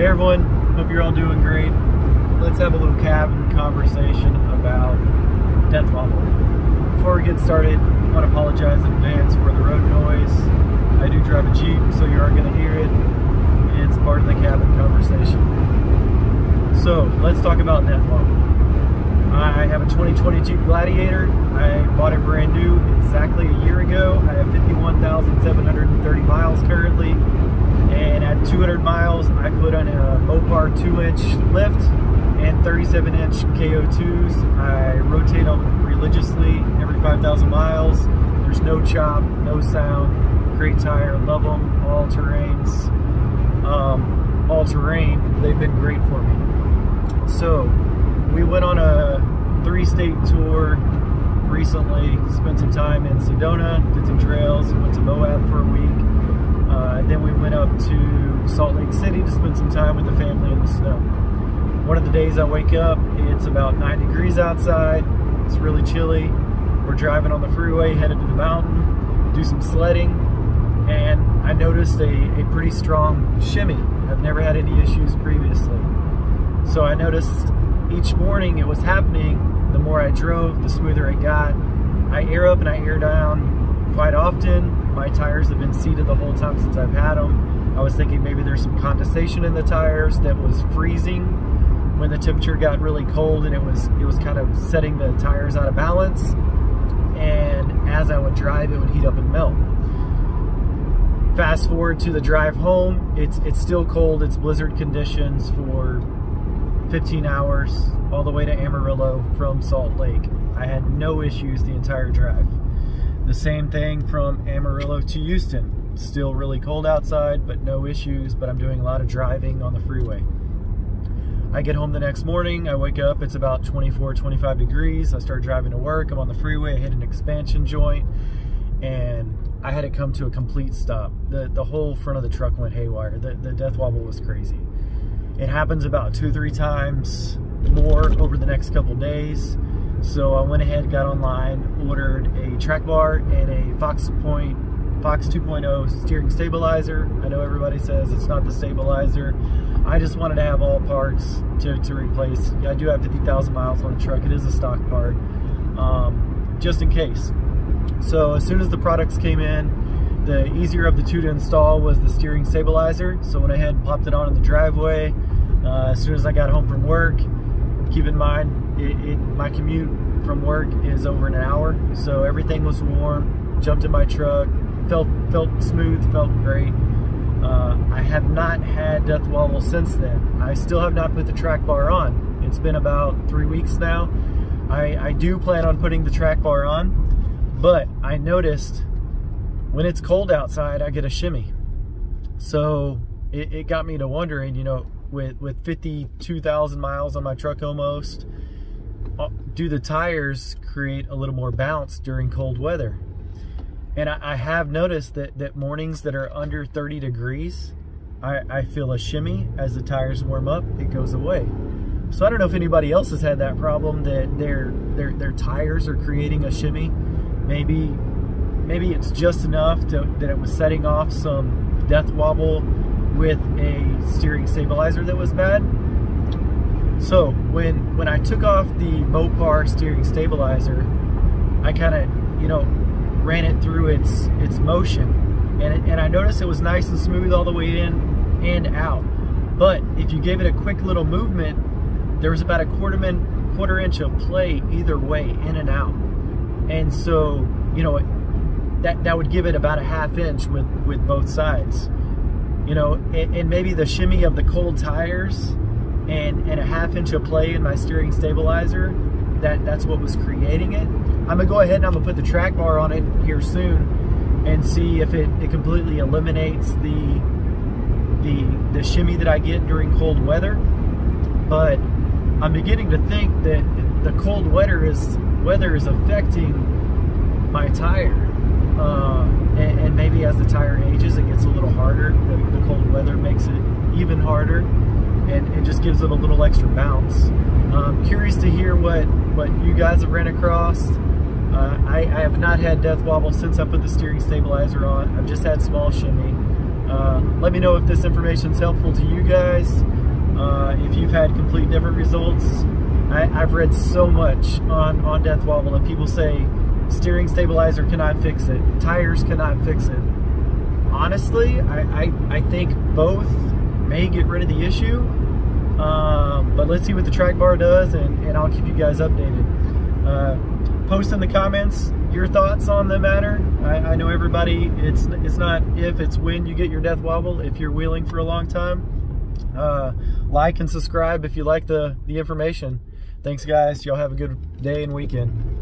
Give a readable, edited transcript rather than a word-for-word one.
Hey everyone, hope you're all doing great. Let's have a little cabin conversation about Death Wobble. Before we get started, I want to apologize in advance for the road noise. I do drive a Jeep, so you are going to hear it. It's part of the cabin conversation. So, let's talk about Death Wobble. I have a 2020 Jeep Gladiator. I bought it brand new exactly a year ago. I have 51,730 miles currently. And at 200 miles, I put on a Mopar 2-inch lift and 37-inch KO2s. I rotate them religiously every 5,000 miles. There's no chop, no sound. Great tire, love them. All terrains, all terrain. They've been great for me. So we went on a 3-state tour recently. Spent some time in Sedona, did some trails, went to Moab for a week. Then we went up to Salt Lake City to spend some time with the family in the snow. One of the days I wake up, it's about 9 degrees outside. It's really chilly. We're driving on the freeway, headed to the mountain, do some sledding, and I noticed a pretty strong shimmy. I've never had any issues previously. So I noticed each morning it was happening. The more I drove, the smoother it got. I air up and I air down quite often. My tires have been seated the whole time since I've had them. I was thinking maybe there's some condensation in the tires that was freezing when the temperature got really cold, and it was kind of setting the tires out of balance. And as I would drive, it would heat up and melt. Fast forward to the drive home, it's still cold. It's blizzard conditions for 15 hours all the way to Amarillo from Salt Lake. I had no issues the entire drive. The same thing from Amarillo to Houston. Still really cold outside, but no issues, but I'm doing a lot of driving on the freeway. I get home the next morning, I wake up, it's about 24, 25 degrees. I start driving to work, I'm on the freeway, I hit an expansion joint, and I had it come to a complete stop. The whole front of the truck went haywire. The Death Wobble was crazy. It happens about 2-3 times more over the next couple days. So I went ahead, got online, ordered a track bar and a Fox 2.0 steering stabilizer. I know everybody says it's not the stabilizer. I just wanted to have all parts to replace. I do have 50,000 miles on the truck. It is a stock part, just in case. So as soon as the products came in, the easier of the two to install was the steering stabilizer. So I went ahead and popped it on in the driveway. As soon as I got home from work, keep in mind, my commute from work is over an hour, so everything was warm. Jumped in my truck, felt smooth, felt great. I have not had Death Wobble since then. I still have not put the track bar on. It's been about 3 weeks now. I do plan on putting the track bar on, but I noticed when it's cold outside, I get a shimmy. So it got me to wondering, you know, with 52,000 miles on my truck almost, do the tires create a little more bounce during cold weather? And I have noticed that mornings that are under 30 degrees, I feel a shimmy. As the tires warm up, it goes away. So I don't know if anybody else has had that problem, that their tires are creating a shimmy. Maybe it's just enough that it was setting off some Death Wobble with a steering stabilizer that was bad. So when I took off the Mopar steering stabilizer, I kind of, you know, ran it through its motion, and I noticed it was nice and smooth all the way in and out. But if you gave it a quick little movement, there was about a quarter inch of play either way, in and out. And so, you know, that would give it about a ½ inch with both sides. You know, and maybe the shimmy of the cold tires and a ½ inch of play in my steering stabilizer, that's what was creating it. I'm gonna go ahead and I'm gonna put the track bar on it here soon and see if it completely eliminates the shimmy that I get during cold weather. But I'm beginning to think that the cold weather is affecting my tire. And maybe as the tire ages, it gets a little harder. The cold weather makes it even harder, and it just gives it a little extra bounce. I'm curious to hear what you guys have ran across. I have not had Death Wobble since I put the steering stabilizer on. I've just had small shimmy. Let me know if this information is helpful to you guys. If you've had complete different results, I've read so much on Death Wobble, and people say steering stabilizer cannot fix it, tires cannot fix it. Honestly, I think both may get rid of the issue, but let's see what the track bar does, and I'll keep you guys updated. Post in the comments your thoughts on the matter. I know everybody, it's not if, it's when you get your Death Wobble if you're wheeling for a long time. Like and subscribe if you like the information. Thanks guys, y'all have a good day and weekend.